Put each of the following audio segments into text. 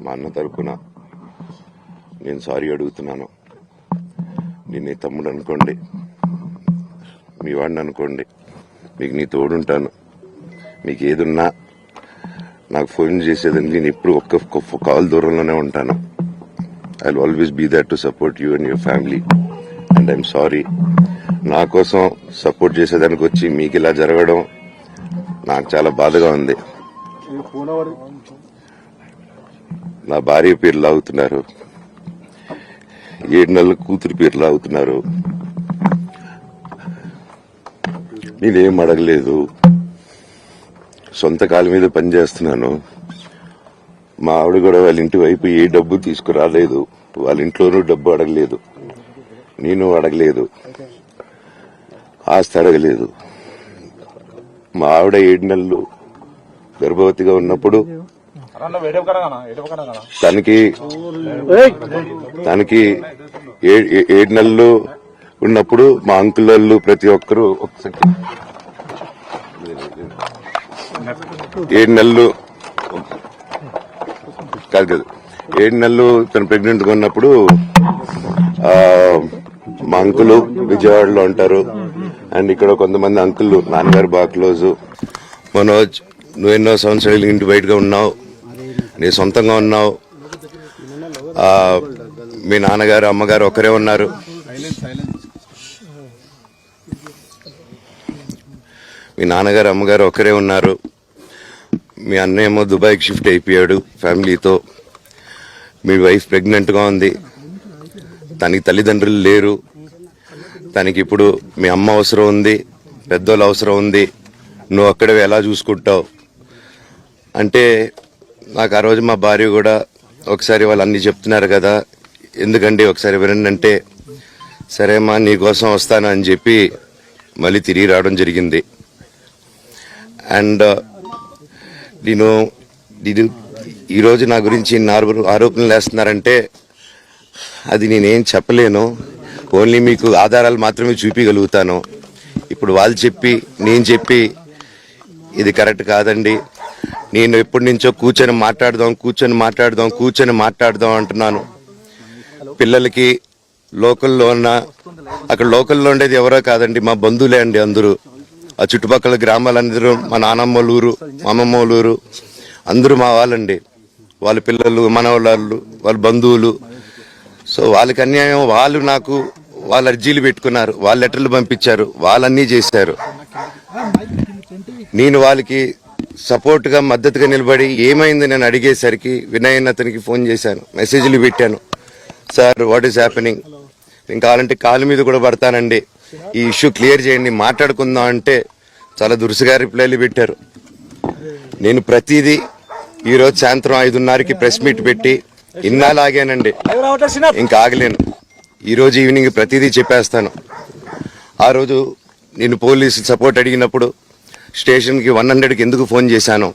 మా అన్న తరపున నేను సారీ అడుగుతున్నాను. నేను నీ తమ్ముడు అనుకోండి, మీ వాడిని అనుకోండి, మీకు నీ తోడుంటాను. మీకు ఏదున్నా నాకు ఫోన్ చేసేదండి. నేను ఎప్పుడు ఒక్క కాల్ దూరంలోనే ఉంటాను. I will always be there to support you and your family. And I'm sorry, నా కోసం సపోర్ట్ చేసేదానికి వచ్చి మీకు ఇలా జరగడం నాకు చాలా బాధగా ఉంది. నా భార్య పేరు లాగుతున్నారు, 7 నెలల కూతురు పేరు లాగుతున్నారు. నేనేం అడగలేదు, సొంత కాళ్ళ మీద పనిచేస్తున్నాను. మా ఆవిడ కూడా వాళ్ళ ఇంటి వైపు ఏ డబ్బు తీసుకురాలేదు, వాళ్ళ ఇంట్లోనూ డబ్బు అడగలేదు, నేను అడగలేదు, ఆస్తి అడగలేదు. మా ఆవిడ 7 నెలలు గర్భవతిగా ఉన్నప్పుడు తనకి 7 నెలలు ఉన్నప్పుడు మా అంకుల్ వాళ్ళు ప్రతి ఒక్కరూ 7 నెలలు కాదు 7 నెలలు తను ప్రెగ్నెంట్ గా ఉన్నప్పుడు మా అంకులు విజయవాడలో ఉంటారు. అండ్ ఇక్కడ కొంతమంది అంకుళ్ళు నాన్నగారు బాగా క్లోజు. మనోజ్, నువ్వు ఎన్నో సంవత్సరాలు ఇంటి బయటగా ఉన్నావు, నీ సొంతంగా ఉన్నావు. మీ నాన్నగారు అమ్మగారు ఒకరే ఉన్నారు. మీ నాన్నగారు అమ్మగారు ఒకరే ఉన్నారు. మీ అన్నయ్య ఏమో దుబాయ్కి షిఫ్ట్ అయిపోయాడు ఫ్యామిలీతో. మీ వైఫ్ ప్రెగ్నెంట్ గా ఉంది, తనకి తల్లిదండ్రులు లేరు. తనకి ఇప్పుడు మీ అమ్మ అవసరం ఉంది, పెద్దోళ్ళ అవసరం ఉంది. నువ్వు అక్కడే ఎలా చూసుకుంటావు అంటే, నాకు ఆ రోజు మా భార్య కూడా ఒకసారి వాళ్ళు అన్ని చెప్తున్నారు కదా, ఎందుకంటే ఒకసారి వినండి అంటే, సరేమ్మా నీకోసం వస్తాను అని చెప్పి మళ్ళీ తిరిగి రావడం జరిగింది. అండ్ నేను ఈరోజు నా గురించి ఆరోపణలు వేస్తున్నారంటే అది నేనేం చెప్పలేను. ఓన్లీ మీకు ఆధారాలు మాత్రమే చూపించగలుగుతాను. ఇప్పుడు వాళ్ళు చెప్పి నేను చెప్పి ఇది కరెక్ట్ కాదండి, నేను ఎప్పటి నుంచో కూర్చొని మాట్లాడదాం అంటున్నాను. పిల్లలకి లోకల్లో ఉన్న, అక్కడ లోకల్లో ఉండేది ఎవరో కాదండి, మా బంధువులే అండి అందరూ. ఆ చుట్టుపక్కల గ్రామాలందరూ మా నానమ్మ ఊరు, మా అమ్మమ్మ ఊరు అందరూ మా వాళ్ళండి. వాళ్ళ పిల్లలు, మనవాళ్ళు, వాళ్ళ బంధువులు. సో వాళ్ళకి అన్యాయం, వాళ్ళు నాకు వాళ్ళ అర్జీలు పెట్టుకున్నారు, వాళ్ళ లెటర్లు పంపించారు, వాళ్ళన్నీ చేశారు. నేను వాళ్ళకి సపోర్ట్ గా మద్దతుగా నిలబడి ఏమైంది నేను అడిగేసరికి వినయ్ అతనికి ఫోన్ చేశాను, మెసేజ్లు పెట్టాను. సార్ వాట్ ఈస్ హ్యాపెనింగ్, నేను కావాలంటే కాలు మీద కూడా పడతానండి, ఈ ఇష్యూ క్లియర్ చేయండి, మాట్లాడుకుందాం అంటే చాలా దురుసుగా రిప్లైలు పెట్టారు. నేను ప్రతిదీ ఈరోజు సాయంత్రం 5:30కి ప్రెస్ మీట్ పెట్టి ఇన్నాళ్ళు ఆగానండి, ఇంకా ఆగలేను. ఈరోజు ఈవినింగ్ ప్రతిదీ చెప్పేస్తాను. ఆ రోజు నేను పోలీసు సపోర్ట్ అడిగినప్పుడు స్టేషన్కి 100కి ఎందుకు ఫోన్ చేశాను,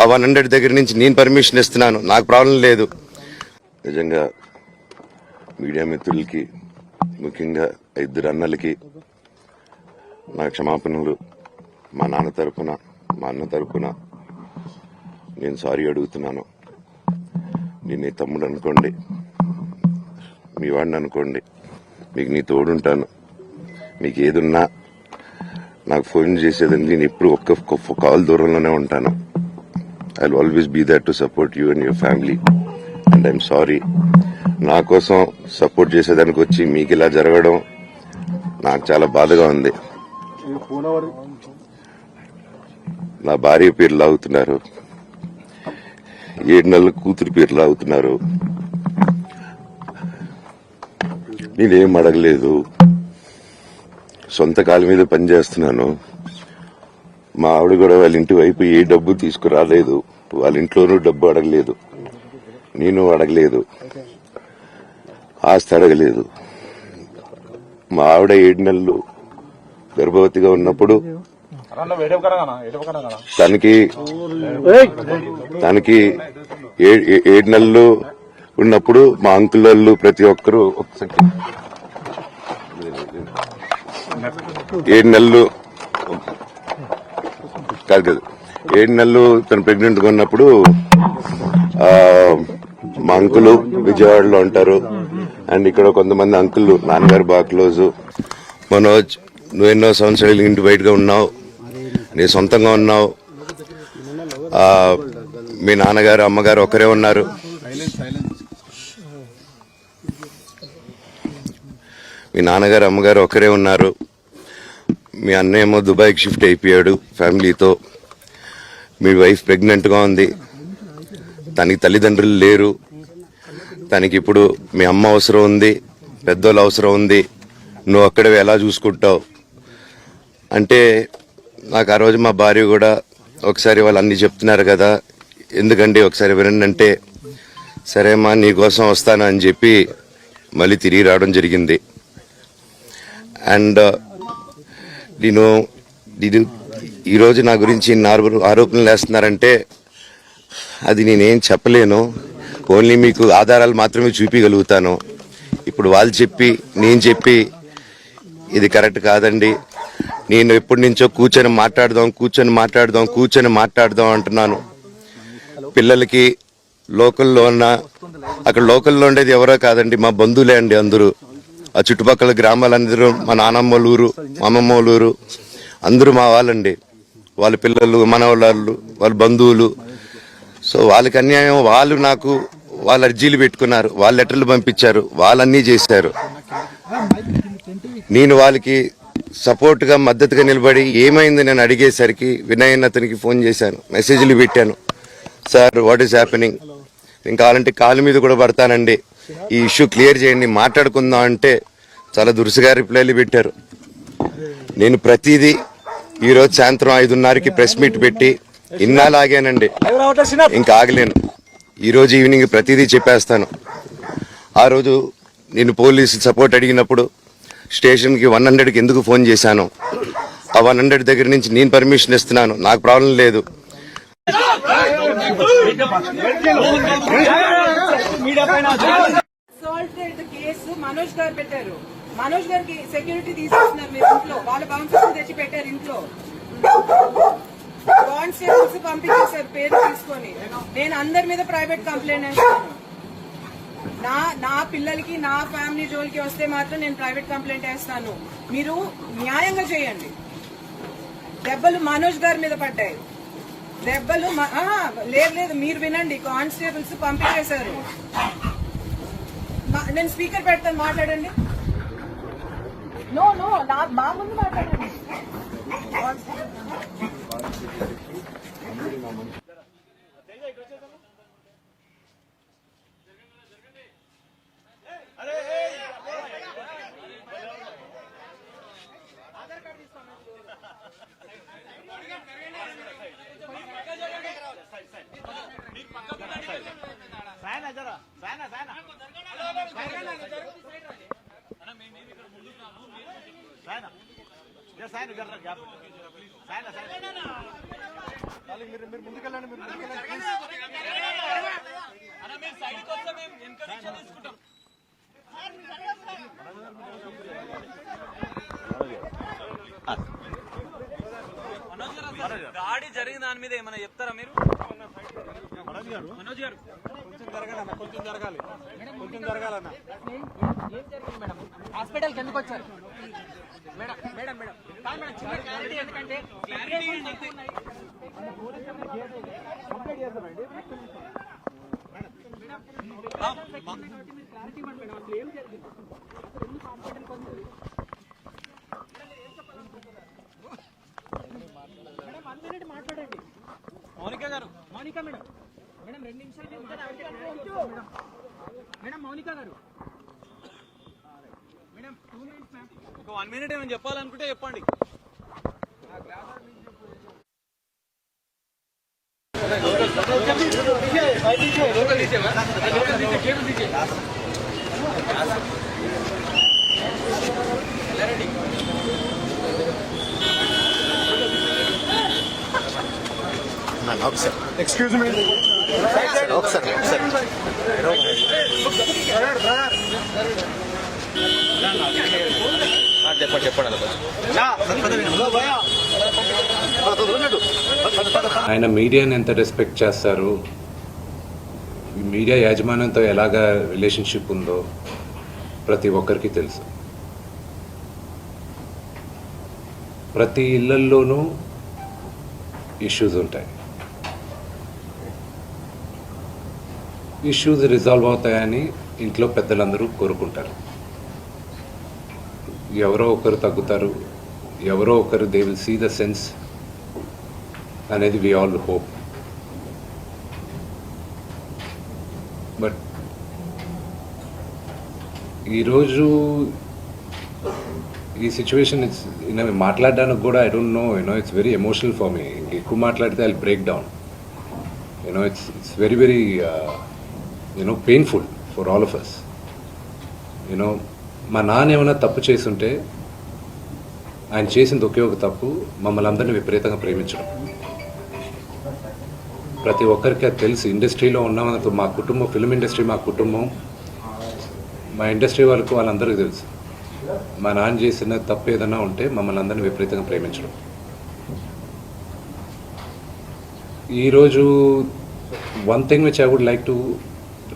ఆ 100 దగ్గర నుంచి నేను పర్మిషన్ ఇస్తున్నాను, నాకు ప్రాబ్లం లేదు. నిజంగా మీడియా మిత్రులకి, ముఖ్యంగా 2 అన్నలకి నా క్షమాపణలు. మా నాన్న తరపున, మా అన్న తరపున నేను సారీ అడుగుతున్నాను. నేను నీ తమ్ముడు అనుకోండి, మీ వాడిని అనుకోండి, మీకు నీ తోడుంటాను. మీకు ఏదున్నా నాకు ఫోన్ చేసేదండి. నేను ఎప్పుడు ఒక్క కాల్ దూరంలోనే ఉంటాను. I will always be there to support you and your family. And I'm sorry, నా కోసం సపోర్ట్ చేసేదానికి వచ్చి మీకు ఇలా జరగడం నాకు చాలా బాధగా ఉంది. నా భార్య పేరు లాగుతున్నారు, 7 నెలల కూతురు పేరు లాగుతున్నారు. నేనేం అడగలేదు, సొంత కాళ్ళ మీద పనిచేస్తున్నాను. మా ఆవిడ కూడా వాళ్ళ ఇంటి వైపు ఏ డబ్బు తీసుకురాలేదు, వాళ్ళ ఇంట్లోనూ డబ్బు అడగలేదు, నేను అడగలేదు, ఆస్తి అడగలేదు. మా ఆవిడ 7 నెలలు గర్భవతిగా ఉన్నప్పుడు తనకి 7 నెలలు ఉన్నప్పుడు మా అంకుల్ వాళ్ళు ప్రతి ఒక్కరూ 7 నెలలు కాదు 7 నెలలు తను ప్రెగ్నెంట్ గా ఉన్నప్పుడు మా అంకులు విజయవాడలో ఉంటారు. అండ్ ఇక్కడ కొంతమంది అంకుల్ నాన్నగారు బాగా క్లోజు. మనోజ్, నువ్వు ఎన్నో సంవత్సరాలు ఇంటి బయటగా ఉన్నావు, నీ సొంతంగా ఉన్నావు. మీ నాన్నగారు అమ్మగారు ఒకరే ఉన్నారు. మీ నాన్నగారు అమ్మగారు ఒకరే ఉన్నారు. మీ అన్నయ్య ఏమో దుబాయ్కి షిఫ్ట్ అయిపోయాడు ఫ్యామిలీతో. మీ వైఫ్ ప్రెగ్నెంట్గా ఉంది. తనకి తల్లిదండ్రులు లేరు. తనకి ఇప్పుడు మీ అమ్మ అవసరం ఉంది, పెద్దోళ్ళు అవసరం ఉంది. నువ్వు అక్కడే ఎలా చూసుకుంటావు అంటే, నాకు ఆ రోజు మా భార్య కూడా ఒకసారి వాళ్ళు అన్ని చెప్తున్నారు కదా, ఎందుకండి ఒకసారి వినండి అంటే, సరేమ్మా నీకోసం వస్తాను అని చెప్పి మళ్ళీ తిరిగి రావడం జరిగింది. అండ్ నేను ఈరోజు నా గురించి ఆరోపణలు వేస్తున్నారంటే అది నేనేం చెప్పలేను. ఓన్లీ మీకు ఆధారాలు మాత్రమే చూపించగలుగుతాను. ఇప్పుడు వాళ్ళు చెప్పి నేను చెప్పి ఇది కరెక్ట్ కాదండి, నేను ఎప్పటి నుంచో కూర్చొని మాట్లాడదాం అంటున్నాను. పిల్లలకి లోకల్లో ఉన్న, అక్కడ లోకల్లో ఉండేది ఎవరో కాదండి, మా బంధువులే అండి అందరూ. ఆ చుట్టుపక్కల గ్రామాలందరూ మా నానమ్మోళ్ళ ఊరు, మా అమ్మమ్మోళ్ళ ఊరు, అందరూ మా వాళ్ళండి. వాళ్ళ పిల్లలు, మనవాళ్ళు, వాళ్ళ బంధువులు. సో వాళ్ళకి అన్యాయం, వాళ్ళు నాకు వాళ్ళ అర్జీలు పెట్టుకున్నారు, వాళ్ళ లెటర్లు పంపించారు, వాళ్ళన్నీ చేశారు. నేను వాళ్ళకి సపోర్ట్గా మద్దతుగా నిలబడి ఏమైంది నేను అడిగేసరికి వినయ్ అతనికి ఫోన్ చేశాను, మెసేజ్లు పెట్టాను. సార్ వాట్ ఈస్ హ్యాపెనింగ్, నేను కావాలంటే కాలు మీద కూడా పడతానండి, ఈ ఇష్యూ క్లియర్ చేయండి, మాట్లాడుకుందాం అంటే చాలా దురుసుగా రిప్లైలు పెట్టారు. నేను ప్రతిదీ ఈరోజు సాయంత్రం 5:30కి ప్రెస్ మీట్ పెట్టి ఇన్నాళ్ళు ఆగానండి, ఇంకా ఆగలేను. ఈరోజు ఈవినింగ్ ప్రతిదీ చెప్పేస్తాను. ఆ రోజు నేను పోలీసు సపోర్ట్ అడిగినప్పుడు స్టేషన్కి 100కి ఎందుకు ఫోన్ చేశాను, ఆ 100 దగ్గర నుంచి నేను పర్మిషన్ ఇస్తున్నాను, నాకు ప్రాబ్లం లేదు. మనోజ్ గారు పెట్టారు, మనోజ్ గారికి సెక్యూరిటీ తీసుకొస్తున్నారు మీరు ఇంట్లో, వాళ్ళ బౌన్సర్స్ తెచ్చి పెట్టారు ఇంట్లో, కానిస్టేబుల్స్ పంపించేశారు పేరు తీసుకొని. నేను అందరి మీద ప్రైవేట్ కంప్లైంట్ వేస్తాను. నా పిల్లలకి నా ఫ్యామిలీ జోలికి వస్తే మాత్రం నేను ప్రైవేట్ కంప్లైంట్ వేస్తాను. మీరు న్యాయంగా చేయండి. దెబ్బలు మనోజ్ గారి మీద పడ్డాయి, దెబ్బలు లేదు మీరు వినండి, కానిస్టేబుల్స్ పంపించేశారు. నేను స్పీకర్ పెడతాను, మాట్లాడండి. మా ముందు మాట్లాడండి. దాడి జరిగిన దాని మీద ఏమైనా చెప్తారా మీరు? మనోజ్ గారు కొంచెం జరగాలి. ఏం జరిగింది మేడం? హాస్పిటల్కి ఎందుకు వచ్చారు మేడం? మేడం మేడం కాదు మేడం, చిన్న క్లారిటీ, ఎందుకంటే క్లారిటీ మాట్లాడండి. మౌనిక మేడం 2 నిమిషాలు మేడం. మౌనిక గారు మేడం 2 మినిట్స్ మ్యామ్. ఒక 1 మినిట్ ఏమైనా చెప్పాలనుకుంటే చెప్పండి. Excuse me. ఒకసారి ఆయన మీడియాని ఎంత రెస్పెక్ట్ చేస్తారు, మీడియా యాజమాన్యంతో ఎలాగా రిలేషన్షిప్ ఉందో ప్రతి ఒక్కరికి తెలుసు. ప్రతి ఇళ్లల్లోనూ ఇష్యూస్ ఉంటాయి. ఇష్యూస్ రిజాల్వ్ అవుతాయని ఇంట్లో పెద్దలందరూ కోరుకుంటారు. ఎవరో ఒకరు తగ్గుతారు, ఎవరో ఒకరు they will see the sense అనేది వి ఆల్ హోప్. బట్ ఈరోజు ఈ సిచ్యువేషన్ మాట్లాడడానికి కూడా I don't know, it's very emotional for me. ఎక్కువ మాట్లాడితే I break down. It's very very painful for all of us. మా నాన్న ఏమైనా తప్పు చేస్తుంటే ఆయన చేసింది ఒకే ఒక తప్పు, మమ్మల్ని అందరినీ విపరీతంగా ప్రేమించడం. ప్రతి ఒక్కరికి అది తెలుసు. ఇండస్ట్రీలో ఉన్నామన్నప్పుడు మా కుటుంబం, ఫిల్మ్ ఇండస్ట్రీ మా కుటుంబం, మా ఇండస్ట్రీ వాళ్ళందరికీ తెలుసు. మా నాన్న చేసిన తప్పు ఏదైనా ఉంటే మమ్మల్ని అందరినీ విపరీతంగా ప్రేమించడం. ఈరోజు one thing which I would like to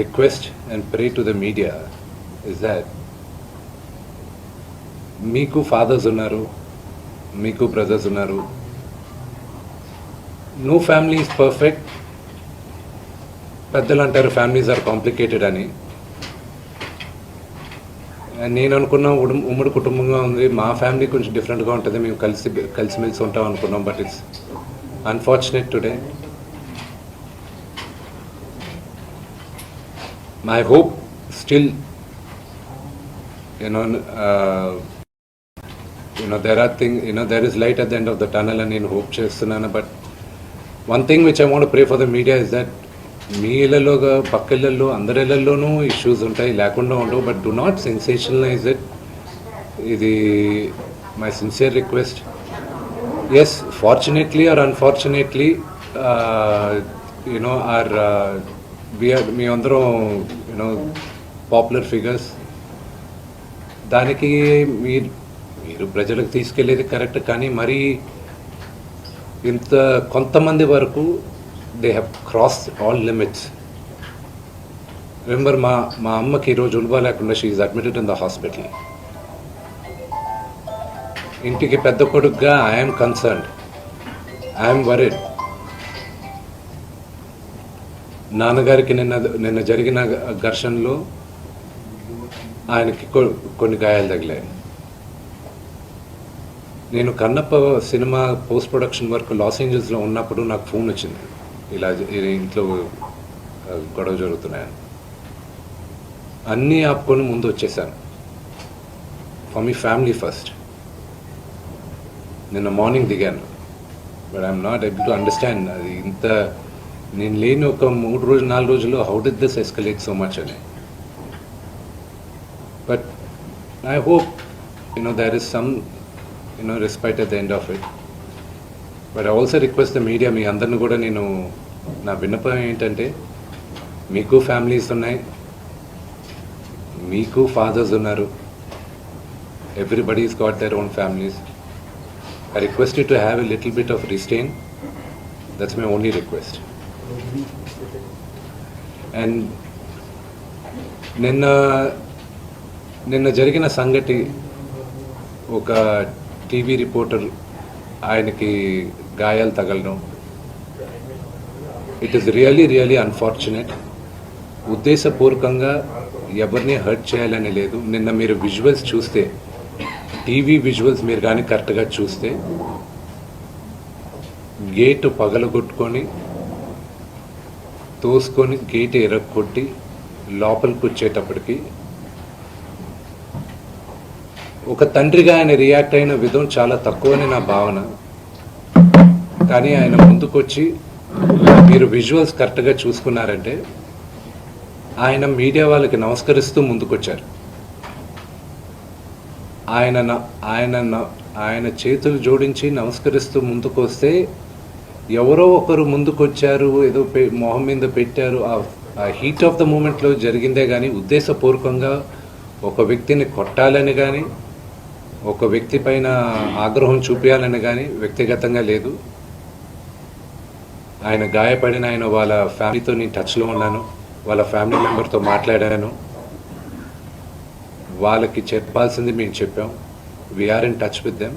request and pray to the media is that మీకు ఫాదర్స్ ఉన్నారు, మీకు బ్రదర్స్ ఉన్నారు. No family is perfect. పెద్దలు అంటారు ఫ్యామిలీస్ ఆర్ కాంప్లికేటెడ్ అని. నేను అనుకున్నా ఉమ్మడి కుటుంబంగా ఉంది, మా ఫ్యామిలీ కొంచెం డిఫరెంట్గా ఉంటుంది, మేము కలిసిమెలిసి ఉంటాం అనుకున్నాం. But it's unfortunate today. My hope still there is light at the end of the tunnel అని నేను హోప్ చేస్తున్నాను. But one thing which I want pray for the media is that మీ ఇళ్లలోగా పక్క ఇళ్లలో అందరి ఇళ్లలోనూ ఇష్యూస్ ఉంటాయి, లేకుండా ఉండవు. But do not sensationalize it. ఇది my sincere request. Yes, fortunately or unfortunately మీ అందరం పాపులర్ ఫిగర్స్. దానికి మీరు ప్రజలకు తీసుకెళ్లేది కరెక్ట్, కానీ మరి ఇంత కొంతమంది వరకు they have crossed all limits. Remember, మా అమ్మకి ఈరోజు ఉల్బా లేకుండా she is admitted in the hospital. ఇంటికి పెద్ద కొడుకుగా ఐఎమ్ కన్సర్న్డ్, ఐఎమ్ వరీడ్. నాన్నగారికి నిన్న జరిగిన ఘర్షణలో ఆయనకి కొన్ని గాయాలు తగిలాయి. నేను Kannappa cinema post production work లాస్ ఏంజల్స్లో ఉన్నప్పుడు నాకు ఫోన్ వచ్చింది, ఇలా ఇంట్లో గొడవ జరుగుతున్నాయని. అన్నీ ఆపుకొని ముందు వచ్చేసాను. For me family first. నిన్న మార్నింగ్ దిగాను. But I'm not able to understand అది ఇంత నేను లేని ఒక 3-4 రోజుల్లో how did this escalate so much అని. But I hope there is some respite at the end of it. But I also request the media, మీ అందరిని కూడా నేను నా విన్నపం ఏంటంటే, మీకు ఫ్యామిలీస్ ఉన్నాయి, మీకు ఫాదర్స్ ఉన్నారు, everybody's got their own families. I request you to have a little bit of restraint. That's my only request. And నిన్న జరిగిన సంగతి, ఒక టీవీ రిపోర్టర్ ఆయనకి గాయాలు తగలడం, ఇట్ ఈస్ రియలీ అన్ఫార్చునేట్. ఉద్దేశపూర్వకంగా ఎవరిని హర్ట్ చేయాలని లేదు. నిన్న మీరు విజువల్స్ చూస్తే, టీవీ విజువల్స్ మీరు కానీ కరెక్ట్గా చూస్తే, గేటు పగలగొట్టుకొని తోసుకొని గేటు ఎరగొట్టి లోపలికి వచ్చేటప్పటికి ఒక తండ్రిగా ఆయన రియాక్ట్ అయిన విధం చాలా తక్కువని నా భావన. కానీ ఆయన ముందుకొచ్చి, మీరు విజువల్స్ కరెక్ట్గా చూసుకున్నారంటే, ఆయన మీడియా వాళ్ళకి నమస్కరిస్తూ ముందుకొచ్చారు. ఆయన చేతులు జోడించి నమస్కరిస్తూ ముందుకు వస్తే, ఎవరో ఒకరు ముందుకొచ్చారు, ఏదో మొహం మీద పెట్టారు. ఆ హీట్ ఆఫ్ ద మూమెంట్లో జరిగిందే కానీ ఉద్దేశపూర్వకంగా ఒక వ్యక్తిని కొట్టాలని కానీ, ఒక వ్యక్తి పైన ఆగ్రహం చూపించాలని కానీ వ్యక్తిగతంగా లేదు. ఆయన గాయపడిన వాళ్ళ ఫ్యామిలీతో నేను టచ్లో ఉన్నాను. వాళ్ళ ఫ్యామిలీ మెంబర్తో మాట్లాడాను. వాళ్ళకి చెప్పాల్సింది మేము చెప్పాం. We are in touch with them.